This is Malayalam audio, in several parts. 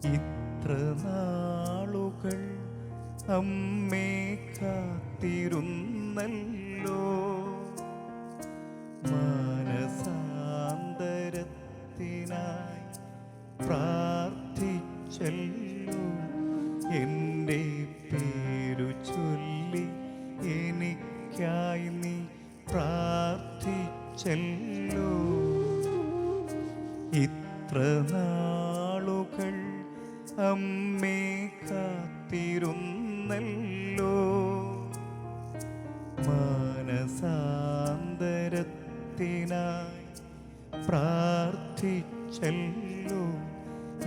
ഇത്ര നാളുകൾ അമ്മേ കാത്തിരുന്നല്ലോ, മാനസാന്തരത്തിനായി പ്രാർത്ഥിച്ചല്ലോ, എൻ്റെ പേരു ചൊല്ലി എനിക്കായി നീ പ്രാർത്ഥിച്ചല്ലോ. ഇത്ര നാളുകൾ അമ്മേ കാത്തിരുന്നല്ലോ, മാനസാന്തരത്തിനായി പ്രാർത്ഥിച്ചല്ലോ,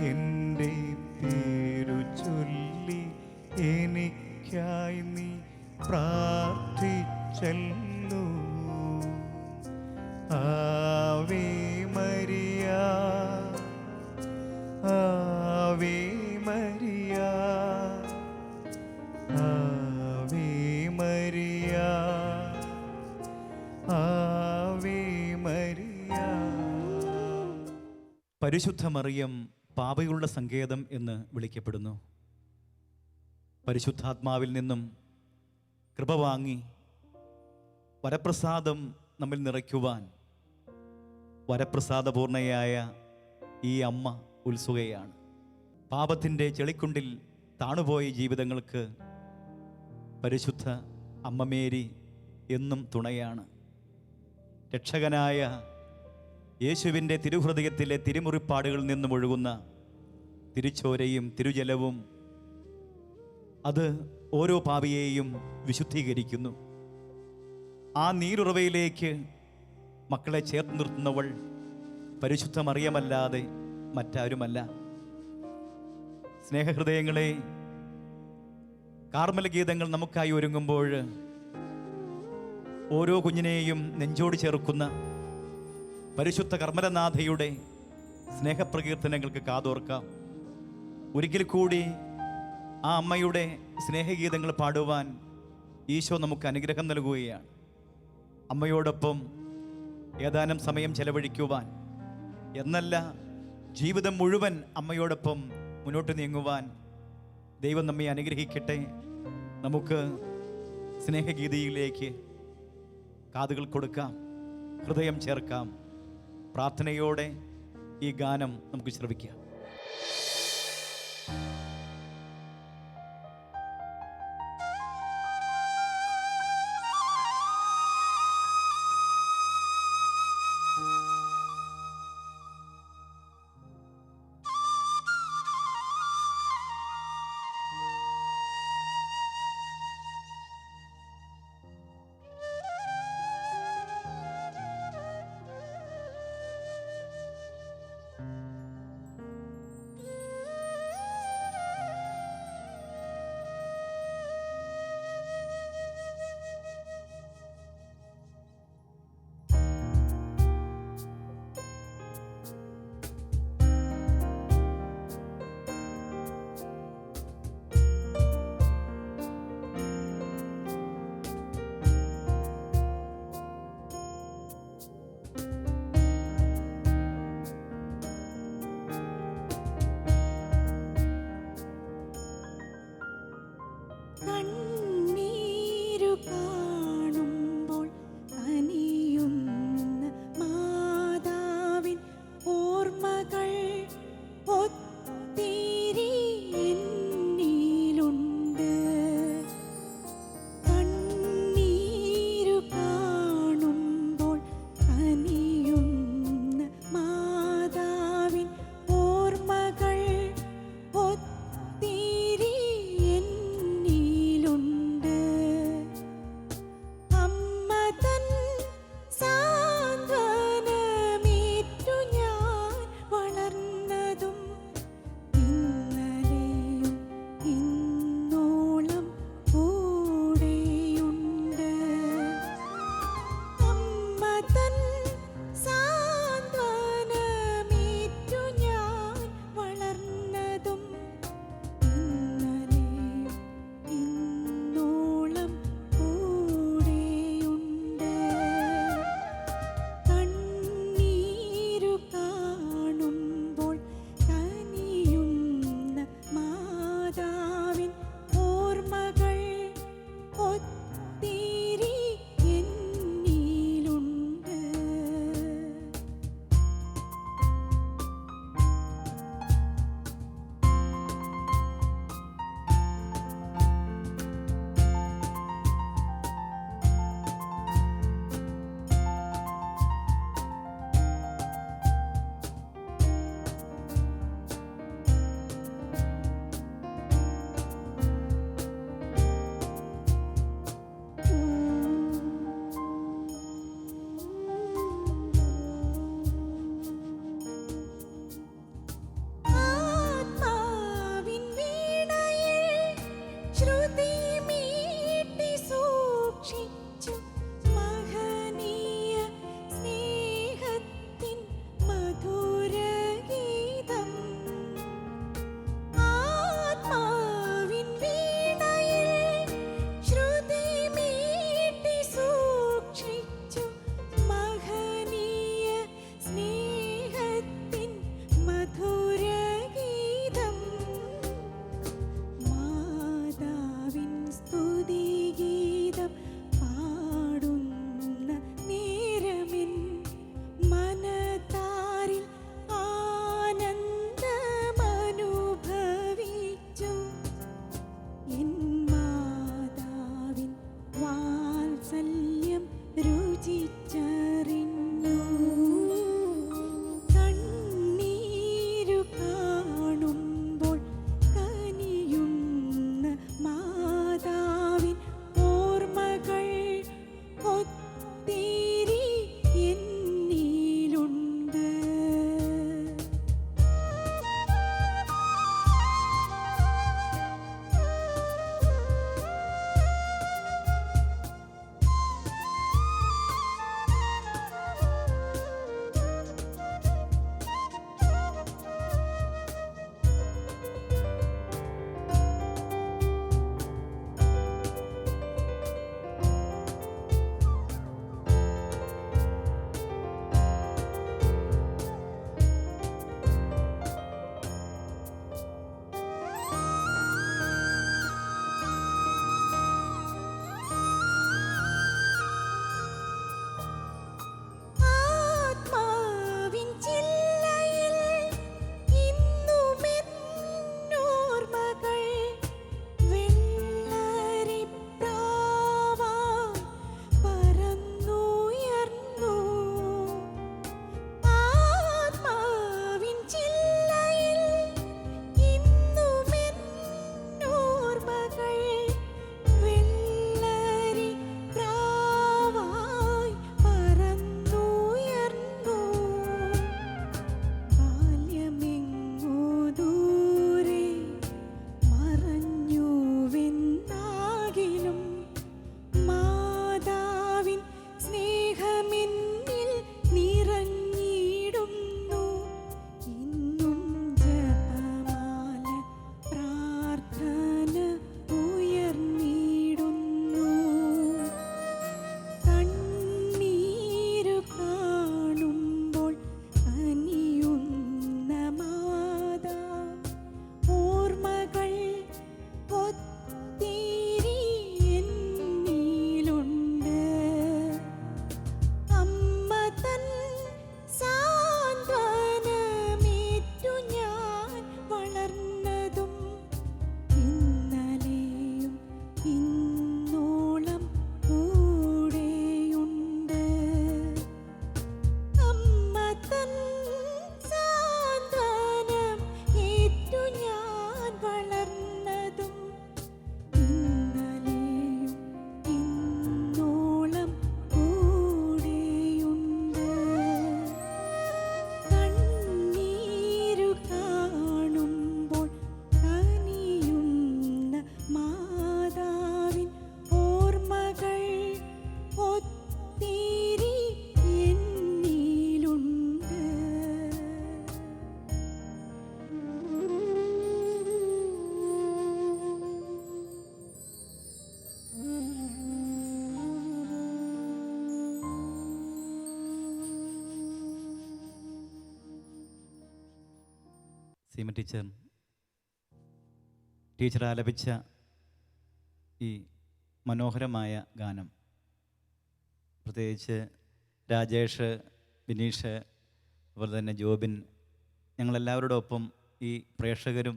എൻ്റെ പേരു ചൊല്ലി എനിക്കായി നീ പ്രാർത്ഥിച്ചല്ലോ. Ave Maria, Ave Maria, Ave Maria, Ave Maria. പരിശുദ്ധ മറിയം പാപയുള്ള സങ്കേതം എന്ന് വിളിക്കപ്പെടുന്നു. പരിശുദ്ധാത്മാവിൽ നിന്നും കൃപ വാങ്ങി വരപ്രസാദം നമ്മിൽ നിറയ്ക്കുവാൻ വരപ്രസാദപൂർണയായ ഈ അമ്മ ഉത്സുകയാണ്. പാപത്തിൻ്റെ ചെളിക്കുണ്ടിൽ താണുപോയ ജീവിതങ്ങൾക്ക് പരിശുദ്ധ അമ്മ മേരി എന്നും തുണയാണ്. രക്ഷകനായ യേശുവിൻ്റെ തിരുഹൃദയത്തിലെ തിരുമുറിപ്പാടുകളിൽ നിന്നും ഒഴുകുന്ന തിരുച്ചോരയും തിരുജലവും അത് ഓരോ പാപിയെയും വിശുദ്ധീകരിക്കുന്നു. ആ നീരുറവയിലേക്ക് മക്കളെ ചേർത്ത് നിർത്തുന്നവൾ പരിശുദ്ധ മറിയമല്ലാതെ മറ്റാരുമല്ല. സ്നേഹഹൃദയങ്ങളെ, കാർമൽ ഗീതങ്ങൾ നമുക്കായി ഒരുങ്ങുമ്പോൾ ഓരോ കുഞ്ഞിനെയും നെഞ്ചോട് ചേർക്കുന്ന പരിശുദ്ധ കർമ്മലനാഥയുടെ സ്നേഹപ്രകീർത്തനങ്ങൾക്ക് കാതോർക്കാം. ഒരിക്കൽ കൂടി ആ അമ്മയുടെ സ്നേഹഗീതങ്ങൾ പാടുവാൻ ഈശോ നമുക്ക് അനുഗ്രഹം നൽകുകയാണ്. അമ്മയോടൊപ്പം ഏതാനും സമയം ചെലവഴിക്കുവാൻ എന്നല്ല, ജീവിതം മുഴുവൻ അമ്മയോടൊപ്പം മുന്നോട്ട് നീങ്ങുവാൻ ദൈവം നമ്മെ അനുഗ്രഹിക്കട്ടെ. നമുക്ക് സ്നേഹഗീതിയിലേക്ക് കാതുകൾ കൊടുക്കാം, ഹൃദയം ചേർക്കാം. പ്രാർത്ഥനയോടെ ഈ ഗാനം നമുക്ക് ശ്രവിക്കാം. സീമ ടീച്ചർ ആലപിച്ച ഈ മനോഹരമായ ഗാനം, പ്രത്യേകിച്ച് രാജേഷ്, ബിനീഷ്, അതുപോലെ തന്നെ ജോബിൻ, ഞങ്ങളെല്ലാവരുടെ ഒപ്പം ഈ പ്രേക്ഷകരും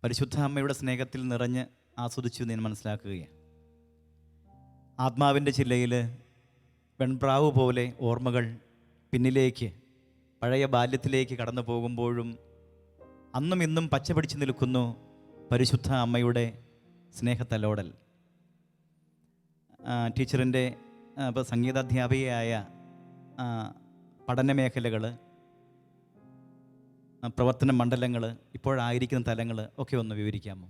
പരിശുദ്ധ അമ്മയുടെ സ്നേഹത്തിൽ നിറഞ്ഞ് ആസ്വദിച്ചു എന്ന് ഞാൻ മനസ്സിലാക്കുകയാണ്. ആത്മാവിൻ്റെ ചില്ലയിൽ വെൺപ്രാവ് പോലെ ഓർമ്മകൾ പിന്നിലേക്ക്, പഴയ ബാല്യത്തിലേക്ക് കടന്നു പോകുമ്പോഴും അന്നും ഇന്നും പച്ച പിടിച്ചു നിൽക്കുന്നു പരിശുദ്ധ അമ്മയുടെ സ്നേഹത്തലോടൽ. ടീച്ചറിൻ്റെ ഇപ്പോൾ സംഗീതാധ്യാപികയായ പഠന മേഖലകൾ, പ്രവർത്തന മണ്ഡലങ്ങൾ, ഇപ്പോഴായിരിക്കുന്ന തലങ്ങൾ ഒക്കെ ഒന്ന് വിവരിക്കാമോ?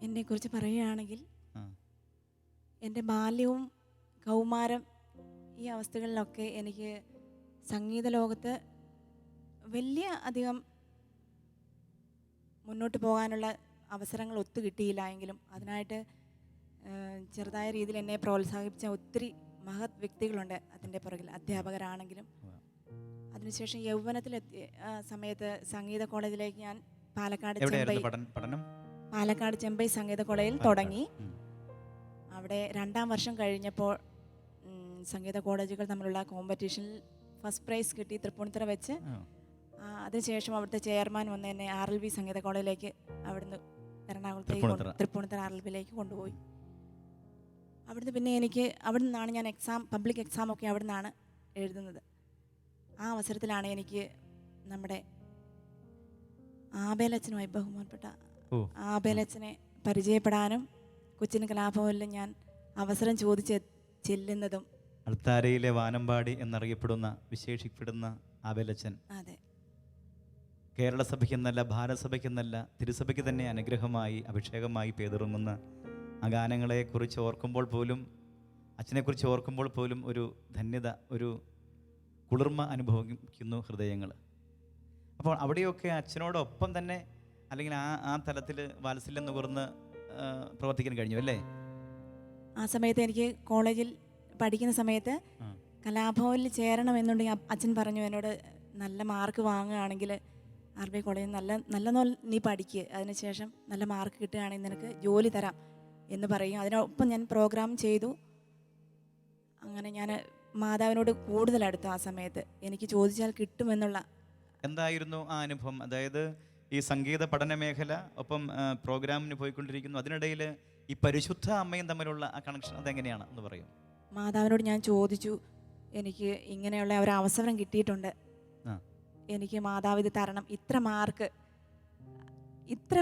എന്നെക്കുറിച്ച് പറയുകയാണെങ്കിൽ എൻ്റെ ബാല്യവും കൗമാരം ഈ അവസ്ഥകളിലൊക്കെ എനിക്ക് സംഗീത ലോകത്ത് വലിയ അധികം മുന്നോട്ട് പോകാനുള്ള അവസരങ്ങൾ ഒത്തു കിട്ടിയില്ല എങ്കിലും അതിനായിട്ട് ചെറുതായ രീതിയിൽ എന്നെ പ്രോത്സാഹിപ്പിച്ച ഒത്തിരി മഹത് വ്യക്തികളുണ്ട് അതിൻ്റെ പുറകിൽ, അധ്യാപകരാണെങ്കിലും. അതിനുശേഷം യൗവനത്തിലെത്തിയ സമയത്ത് സംഗീത കോളേജിലേക്ക് ഞാൻ പാലക്കാട് ചെമ്പൈ സംഗീത കോളേജിൽ തുടങ്ങി. അവിടെ 2ാം വർഷം കഴിഞ്ഞപ്പോൾ സംഗീത കോളേജുകൾ തമ്മിലുള്ള കോമ്പറ്റീഷനിൽ ഫസ്റ്റ് പ്രൈസ് കിട്ടി തൃപ്പൂണിത്തുറ വെച്ച്. അതിനുശേഷം അവിടുത്തെ ചെയർമാൻ വന്ന് എന്നെ RLB സംഗീത കോളേജിലേക്ക് അവിടുന്ന് എറണാകുളത്തേക്ക് തൃപ്പൂണിത്തുറ RLBയിലേക്ക് കൊണ്ടുപോയി. അവിടുന്ന് പിന്നെ എനിക്ക് അവിടെ നിന്നാണ് ഞാൻ പബ്ലിക് എക്സാം ഒക്കെ അവിടെ നിന്നാണ് എഴുതുന്നത്. ആ അവസരത്തിലാണ് എനിക്ക് നമ്മുടെ ആബേലച്ചനുമായി ബഹുമാനപ്പെട്ട ആബേലച്ചനെ പരിചയപ്പെടാനും കൊച്ചിൻ കലാഭവനിൽ ഞാൻ അവസരം ചോദിച്ച് ചെല്ലുന്നതും. അൾത്താരയിലെ വാനമ്പാടി എന്നറിയപ്പെടുന്ന, വിശേഷിക്കപ്പെടുന്ന ആബേലച്ചൻ. അതെ, കേരള സഭയ്ക്കെന്നല്ല, ഭാരത സഭയ്ക്കെന്നല്ല, തിരുസഭയ്ക്ക് തന്നെ അനുഗ്രഹമായി, അഭിഷേകമായി പേതിറങ്ങുന്ന ആ ഗാനങ്ങളെക്കുറിച്ച് ഓർക്കുമ്പോൾ പോലും, അച്ഛനെക്കുറിച്ച് ഓർക്കുമ്പോൾ പോലും ഒരു ധന്യത, ഒരു കുളിർമ അനുഭവിക്കുന്നു ഹൃദയങ്ങൾ. അപ്പോൾ അവിടെയൊക്കെ അച്ഛനോടൊപ്പം തന്നെ, അല്ലെങ്കിൽ ആ തലത്തിൽ വാത്സല്യം നുകർന്ന് പ്രവർത്തിക്കാൻ കഴിഞ്ഞു അല്ലേ? ആ സമയത്ത് എനിക്ക് കോളേജിൽ പഠിക്കുന്ന സമയത്ത് കലാഭവനിൽ ചേരണമെന്നുണ്ടെങ്കിൽ അച്ഛൻ പറഞ്ഞു എന്നോട്, നല്ല മാർക്ക് വാങ്ങുകയാണെങ്കിൽ RLB കോളേജിൽ നല്ല നീ പഠിക്കുക, അതിനുശേഷം നല്ല മാർക്ക് കിട്ടുകയാണെങ്കിൽ നിനക്ക് ജോലി തരാം എന്ന് പറയും. അതിനൊപ്പം ഞാൻ പ്രോഗ്രാം ചെയ്തു. അങ്ങനെ ഞാൻ മാതാവിനോട് കൂടുതൽ അടുത്ത ആ സമയത്ത് എനിക്ക് ചോദിച്ചാൽ കിട്ടുമെന്നുള്ള. എന്തായിരുന്നു ആ അനുഭവം? അതായത് ഈ സംഗീത പഠന മേഖല ഒപ്പം പ്രോഗ്രാമിന് പോയിക്കൊണ്ടിരിക്കുന്നു, അതിനിടയിൽ ഈ പരിശുദ്ധ അമ്മയും തമ്മിലുള്ള ആ കണക്ഷൻ അതെങ്ങനെയാണ് എന്ന് പറയും? മാതാവിനോട് ഞാൻ ചോദിച്ചു, എനിക്ക് ഇങ്ങനെയുള്ള ഒരു അവസരം കിട്ടിയിട്ടുണ്ട്, എനിക്ക് മാതാവ് ഇത് തരണം, ഇത്ര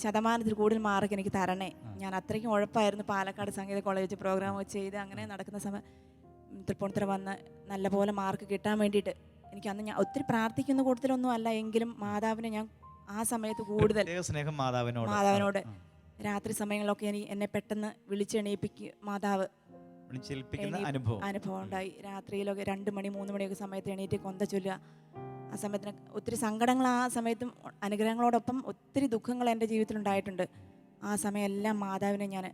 ശതമാനത്തിൽ കൂടുതൽ മാർക്ക് എനിക്ക് തരണേ. ഞാൻ അത്രയ്ക്കും ഉഴപ്പായിരുന്നു പാലക്കാട് സംഗീത കോളേജ് പ്രോഗ്രാം ചെയ്ത് അങ്ങനെ നടക്കുന്ന സമയം തൃപ്പൂണിത്തുറ വന്ന് നല്ലപോലെ മാർക്ക് കിട്ടാൻ വേണ്ടിയിട്ട് എനിക്ക് അന്ന് ഞാൻ ഒത്തിരി പ്രാർത്ഥിക്കുന്ന കൂട്ടത്തിലൊന്നും അല്ല, എങ്കിലും മാതാവിനെ ഞാൻ ആ സമയത്ത് കൂടുതൽ സ്നേഹം മാതാവിനോട് രാത്രി സമയങ്ങളിലൊക്കെ എന്നെ പെട്ടെന്ന് വിളിച്ചെണീപ്പിക്കുക മാതാവ് അനുഭവം ഉണ്ടായി. രാത്രിയിലൊക്കെ 2 മണി 3 മണിയൊക്കെ സമയത്ത് എണീറ്റ് കൊന്ത ചൊല്ലുക. ആ സമയത്തിന് ഒത്തിരി സങ്കടങ്ങൾ, ആ സമയത്തും അനുഗ്രഹങ്ങളോടൊപ്പം ഒത്തിരി ദുഃഖങ്ങൾ എൻ്റെ ജീവിതത്തിൽ ഉണ്ടായിട്ടുണ്ട്. ആ സമയമെല്ലാം മാതാവിനെ ഞാൻ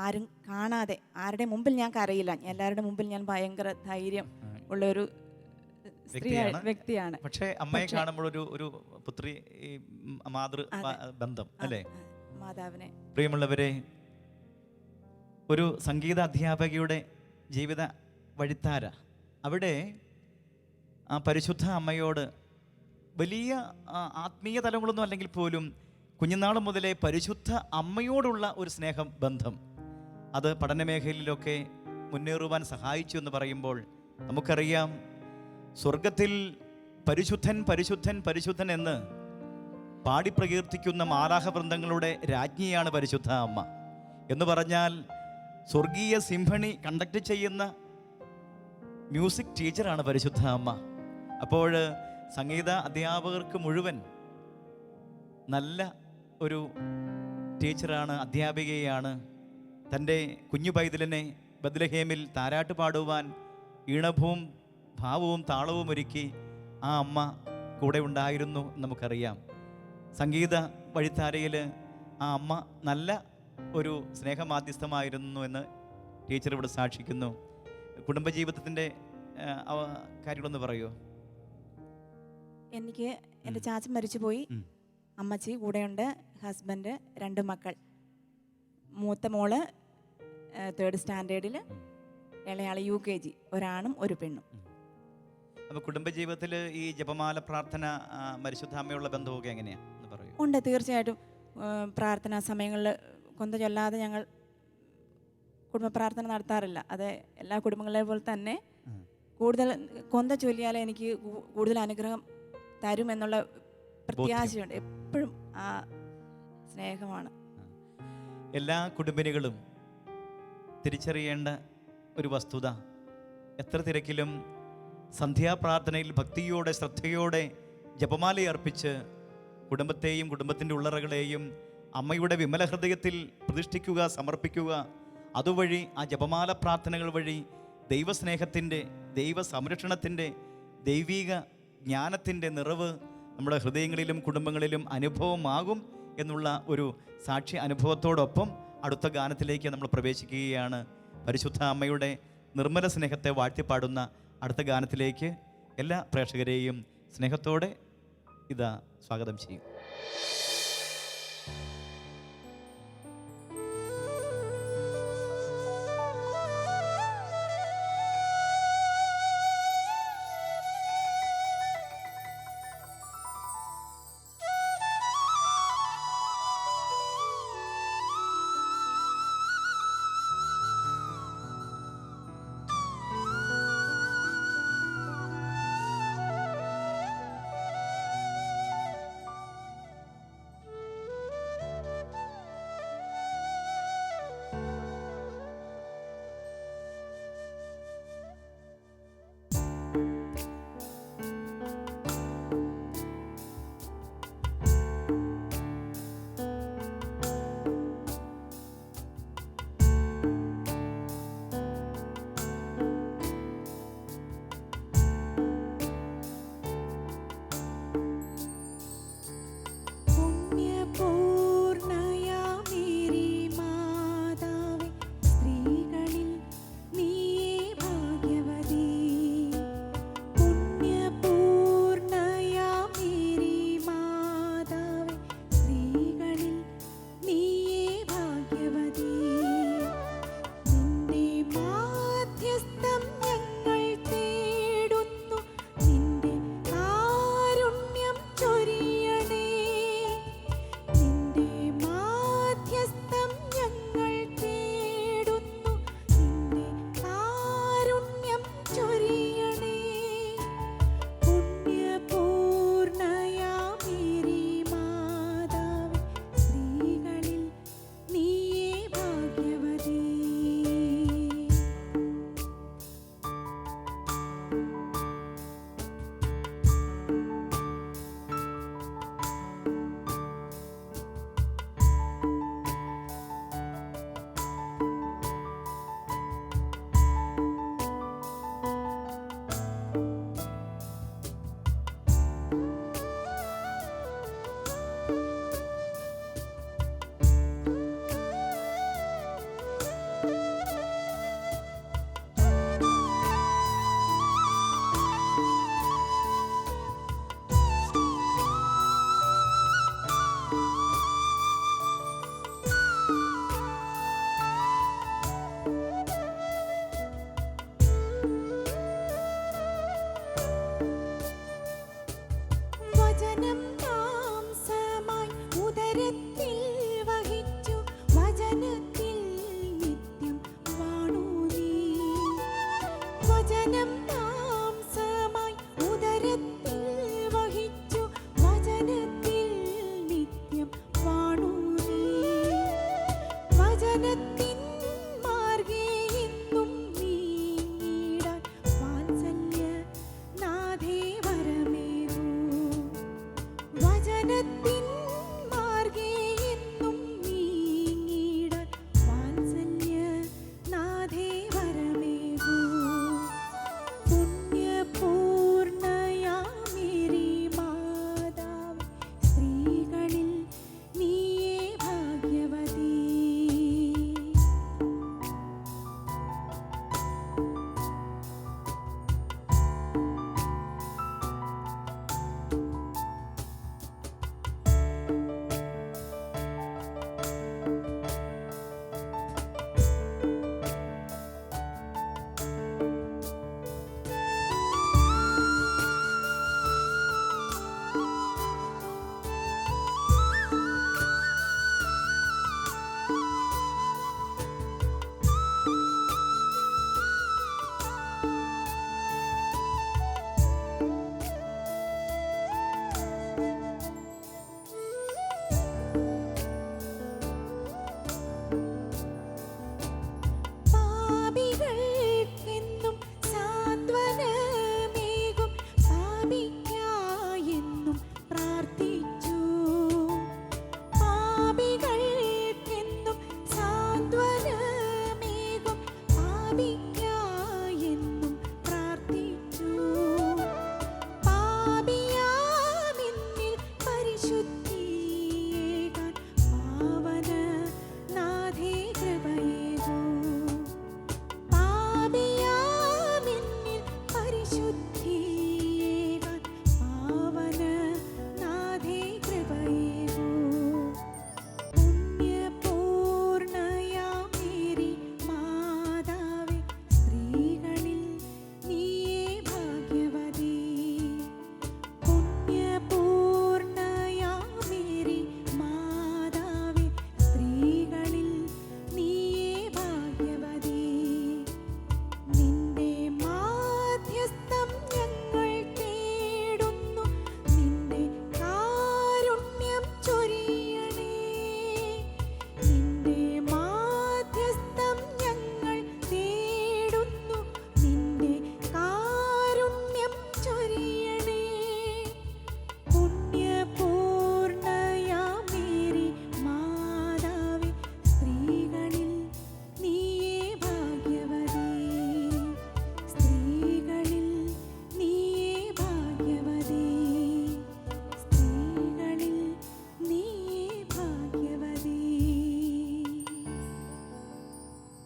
ആരും കാണാതെ, ആരുടെ മുമ്പിൽ ഞാൻ കരയില്ല, എല്ലാവരുടെ മുമ്പിൽ ഞാൻ ഭയങ്കര ധൈര്യം ഉള്ളൊരു വ്യക്തിയാണ്. പക്ഷേ അമ്മയെ കാണുമ്പോൾ ഒരു പുത്രി മാതൃ ബന്ധം അല്ലേ? മാതാവിനെ. പ്രിയമുള്ളവരെ, ഒരു സംഗീത അധ്യാപകയുടെ ജീവിത വഴിത്താര, അവിടെ ആ പരിശുദ്ധ അമ്മയോട് വലിയ ആത്മീയ തലങ്ങളൊന്നും അല്ലെങ്കിൽ പോലും കുഞ്ഞുനാൾ മുതലേ പരിശുദ്ധ അമ്മയോടുള്ള ഒരു സ്നേഹം, ബന്ധം, അത് പഠനമേഖലയിലൊക്കെ മുന്നേറുവാൻ സഹായിച്ചു എന്ന് പറയുമ്പോൾ നമുക്കറിയാം, സ്വർഗത്തിൽ പരിശുദ്ധൻ പരിശുദ്ധൻ പരിശുദ്ധൻ എന്ന് പാടിപ്രകീർത്തിക്കുന്ന മാലാഖ വൃന്ദങ്ങളുടെ രാജ്ഞിയാണ് പരിശുദ്ധ അമ്മ. എന്ന് പറഞ്ഞാൽ സ്വർഗീയ സിംഫണി കണ്ടക്ട് ചെയ്യുന്ന മ്യൂസിക് ടീച്ചറാണ് പരിശുദ്ധ അമ്മ. അപ്പോൾ സംഗീത അധ്യാപകർക്ക് മുഴുവൻ നല്ല ഒരു ടീച്ചറാണ്, അധ്യാപികയാണ്. തൻ്റെ കുഞ്ഞു പൈതലിനെ ബത്ലഹേമിൽ താരാട്ട് പാടുവാൻ ഈണവും ഭാവവും താളവും ഒരുക്കി ആ അമ്മ കൂടെ ഉണ്ടായിരുന്നു നമുക്കറിയാം. സംഗീത വഴിത്താരയിൽ ആ അമ്മ നല്ല ഒരു സ്നേഹമാധ്യസ്ഥമായിരുന്നു എന്ന് ടീച്ചർ ഇവിടെ സാക്ഷിക്കുന്നു. കുടുംബജീവിതത്തിൻ്റെ കാര്യങ്ങളൊന്ന് പറയുമോ? എനിക്ക് എൻ്റെ ചാച്ചൻ മരിച്ചുപോയി. അമ്മച്ചി കൂടെയുണ്ട്, ഹസ്ബൻഡ്, 2 മക്കൾ. മൂത്ത മോള് 3rd സ്റ്റാൻഡേർഡിൽ, ഇളയാൾ UKG, ഒരാണും ഒരു പെണ്ണും. അപ്പോൾ കുടുംബജീവിതത്തിൽ ഈ ജപമാല പ്രാർത്ഥന പരിശുദ്ധാമ്മയുള്ള ബന്ധമൊക്കെ എങ്ങനെയാണെന്ന് പറയൂ. ഉണ്ട്, തീർച്ചയായിട്ടും. പ്രാർത്ഥനാ സമയങ്ങളിൽ കൊന്ത ചൊല്ലാതെ ഞങ്ങൾ കുടുംബ പ്രാർത്ഥന നടത്താറില്ല. അത് എല്ലാ കുടുംബങ്ങളെ പോലെ തന്നെ കൂടുതൽ കൊന്ത ചൊല്ലിയാലേ എനിക്ക് കൂടുതൽ അനുഗ്രഹം തരുമെന്നുള്ള പ്രത്യാശയുണ്ട്. എപ്പോഴും ആ സ്നേഹമാണ്. എല്ലാ കുടുംബിനികളും തിരിച്ചറിയേണ്ട ഒരു വസ്തുത, എത്ര തിരക്കിലും സന്ധ്യാപ്രാർത്ഥനയിൽ ഭക്തിയോടെ ശ്രദ്ധയോടെ ജപമാല അർപ്പിച്ച് കുടുംബത്തെയും കുടുംബത്തിൻ്റെ ഉള്ളറകളെയും അമ്മയുടെ വിമല ഹൃദയത്തിൽ പ്രതിഷ്ഠിക്കുക, സമർപ്പിക്കുക, അതുവഴി ആ ജപമാല പ്രാർത്ഥനകൾ വഴി ദൈവസ്നേഹത്തിൻ്റെ, ദൈവ സംരക്ഷണത്തിൻ്റെ, ദൈവീക ജ്ഞാനത്തിൻ്റെ നിറവ് നമ്മുടെ ഹൃദയങ്ങളിലും കുടുംബങ്ങളിലും അനുഭവമാകും എന്നുള്ള ഒരു സാക്ഷി അനുഭവത്തോടൊപ്പം അടുത്ത ഗാനത്തിലേക്ക് നമ്മൾ പ്രവേശിക്കുകയാണ്. പരിശുദ്ധ അമ്മയുടെ നിർമ്മല സ്നേഹത്തെ വാഴ്ത്തിപ്പാടുന്ന അടുത്ത ഗാനത്തിലേക്ക് എല്ലാ പ്രേക്ഷകരെയും സ്നേഹത്തോടെ ഇതാ സ്വാഗതം ചെയ്യും.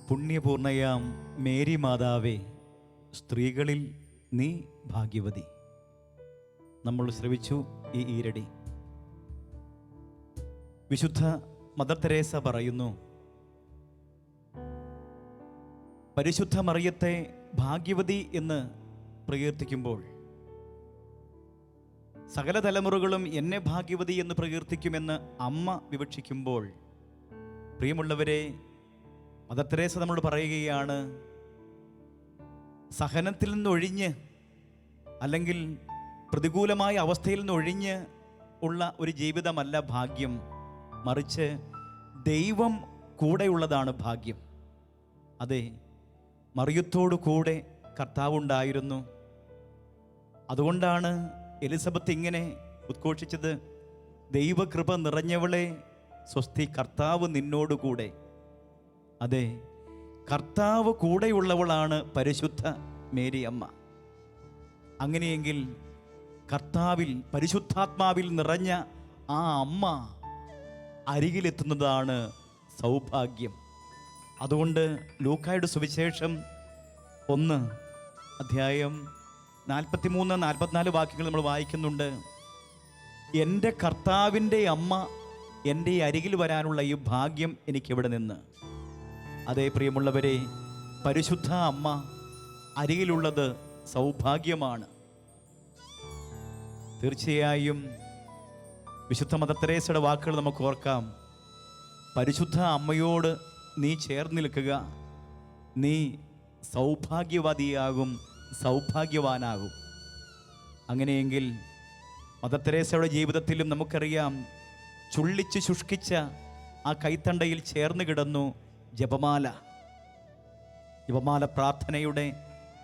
പുണ്യപൂർണയാം മേരി മാതാവേ, സ്ത്രീകളിൽ നീ ഭാഗ്യവതി. നമ്മൾ ശ്രവിച്ചു ഈ ഈരടി. വിശുദ്ധ മദർ തെരേസ പറയുന്നു, പരിശുദ്ധ മറിയത്തെ ഭാഗ്യവതി എന്ന് പ്രകീർത്തിക്കുമ്പോൾ സകല തലമുറകളും എന്നെ ഭാഗ്യവതി എന്ന് പ്രകീർത്തിക്കുമെന്ന് അമ്മ വിവക്ഷിക്കുമ്പോൾ, പ്രിയമുള്ളവരെ, മദർ തെരേസ നമ്മളോട് പറയുകയാണ്, സഹനത്തിൽ നിന്നൊഴിഞ്ഞ് അല്ലെങ്കിൽ പ്രതികൂലമായ അവസ്ഥയിൽ നിന്നൊഴിഞ്ഞ് ഉള്ള ഒരു ജീവിതമല്ല ഭാഗ്യം, മറിച്ച് ദൈവം കൂടെയുള്ളതാണ് ഭാഗ്യം. അതെ, മറിയത്തോടു കൂടെ കർത്താവുണ്ടായിരുന്നു. അതുകൊണ്ടാണ് എലിസബത്ത് ഇങ്ങനെ ഉദ്ഘോഷിച്ചത്, ദൈവകൃപ നിറഞ്ഞവളെ സ്വസ്തി, കർത്താവ് നിന്നോടുകൂടെ. അതെ, കർത്താവ് കൂടെയുള്ളവളാണ് പരിശുദ്ധ മേരി അമ്മ. അങ്ങനെയെങ്കിൽ കർത്താവിൽ, പരിശുദ്ധാത്മാവിൽ നിറഞ്ഞ ആ അമ്മ അരികിലെത്തുന്നതാണ് സൗഭാഗ്യം. അതുകൊണ്ട് ലൂക്കായുടെ സുവിശേഷം 1:43-44 വാക്യങ്ങൾ നമ്മൾ വായിക്കുന്നുണ്ട്. എൻ്റെ കർത്താവിൻ്റെ അമ്മ എൻ്റെ അരികിൽ വരാനുള്ള ഈ ഭാഗ്യം എനിക്കെവിടെ നിന്ന്? അതേ പ്രിയമുള്ളവരെ, പരിശുദ്ധ അമ്മ അരികിലുള്ളത് സൗഭാഗ്യമാണ്. തീർച്ചയായും വിശുദ്ധ മദർ തെരേസയുടെ വാക്കുകൾ നമുക്ക് ഓർക്കാം. പരിശുദ്ധ അമ്മയോട് നീ ചേർന്ന് നിൽക്കുക, നീ സൗഭാഗ്യവതിയാകും, സൗഭാഗ്യവാനാകും. അങ്ങനെയെങ്കിൽ മദർ തെരേസയുടെ ജീവിതത്തിലും നമുക്കറിയാം, ചുള്ളിച്ച് ശുഷ്കിച്ച ആ കൈത്തണ്ടയിൽ ചേർന്ന് കിടന്നു ജപമാല. ജപമാല പ്രാർത്ഥനയുടെ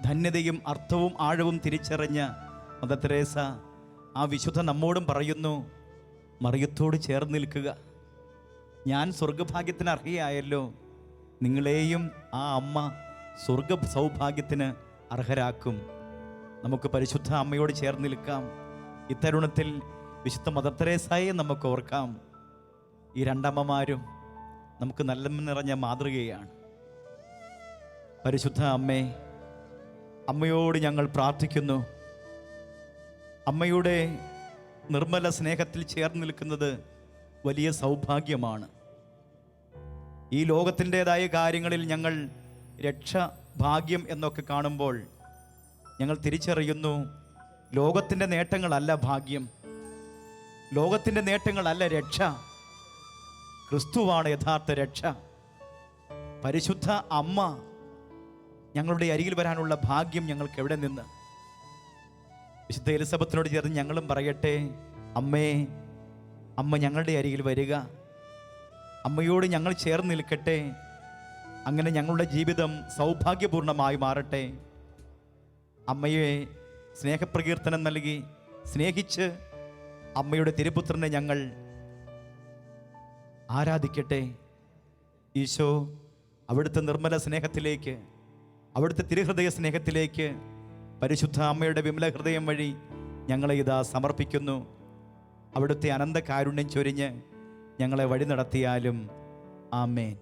ധന്യതയും അർത്ഥവും ആഴവും തിരിച്ചറിഞ്ഞ മദർ തെരേസ ആ വിശുദ്ധ നമ്മോടും പറയുന്നു, മറിയത്തോട് ചേർന്ന് നിൽക്കുക. ഞാൻ സ്വർഗഭാഗ്യത്തിന് അർഹയായല്ലോ, നിങ്ങളെയും ആ അമ്മ സ്വർഗ സൗഭാഗ്യത്തിന് അർഹരാക്കും. നമുക്ക് പരിശുദ്ധ അമ്മയോട് ചേർന്ന് നിൽക്കാം. ഇത്തരുണത്തിൽ വിശുദ്ധ മദർ തെരേസയെ നമുക്ക് ഓർക്കാം. ഈ രണ്ടമ്മമാരും നമുക്ക് നല്ല നിറഞ്ഞ മാതൃകയാണ്. പരിശുദ്ധ അമ്മേ, അമ്മയോട് ഞങ്ങൾ പ്രാർത്ഥിക്കുന്നു. അമ്മയുടെ നിർമ്മല സ്നേഹത്തിൽ ചേർന്ന് നിൽക്കുന്നത് വലിയ സൗഭാഗ്യമാണ്. ഈ ലോകത്തിൻ്റെതായ കാര്യങ്ങളിൽ ഞങ്ങൾ രക്ഷ, ഭാഗ്യം എന്നൊക്കെ കാണുമ്പോൾ ഞങ്ങൾ തിരിച്ചറിയുന്നു, ലോകത്തിൻ്റെ നേട്ടങ്ങളല്ല ഭാഗ്യം, ലോകത്തിൻ്റെ നേട്ടങ്ങളല്ല രക്ഷ. ക്രിസ്തുവാണ് യഥാർത്ഥ രക്ഷ. പരിശുദ്ധ അമ്മ ഞങ്ങളുടെ അരികിൽ വരാനുള്ള ഭാഗ്യം ഞങ്ങൾക്ക് എവിടെ നിന്ന്? വിശുദ്ധ എലിസബത്തിനോട് ചേർന്ന് ഞങ്ങളും പറയട്ടെ, അമ്മേ, അമ്മ ഞങ്ങളുടെ അരികിൽ വരിക, അമ്മയോട് ഞങ്ങൾ ചേർന്ന് നിൽക്കട്ടെ. അങ്ങനെ ഞങ്ങളുടെ ജീവിതം സൗഭാഗ്യപൂർണമായി മാറട്ടെ. അമ്മയെ സ്നേഹപ്രകീർത്തനം നൽകി സ്നേഹിച്ച് അമ്മയുടെ തിരുപുത്രനെ ഞങ്ങൾ ആരാധിക്കട്ടെ. ഈശോ അവിടുത്തെ നിർമ്മല സ്നേഹത്തിലേക്ക്, അവിടുത്തെ തിരുഹൃദയ സ്നേഹത്തിലേക്ക് പരിശുദ്ധ അമ്മയുടെ വിമല ഹൃദയം വഴി ഞങ്ങളെ ഇതാ സമർപ്പിക്കുന്നു. അവിടുത്തെ അനന്ത കാരുണ്യം ചൊരിഞ്ഞ് ഞങ്ങളെ വഴി നടത്തിയാലും. ആമേൻ.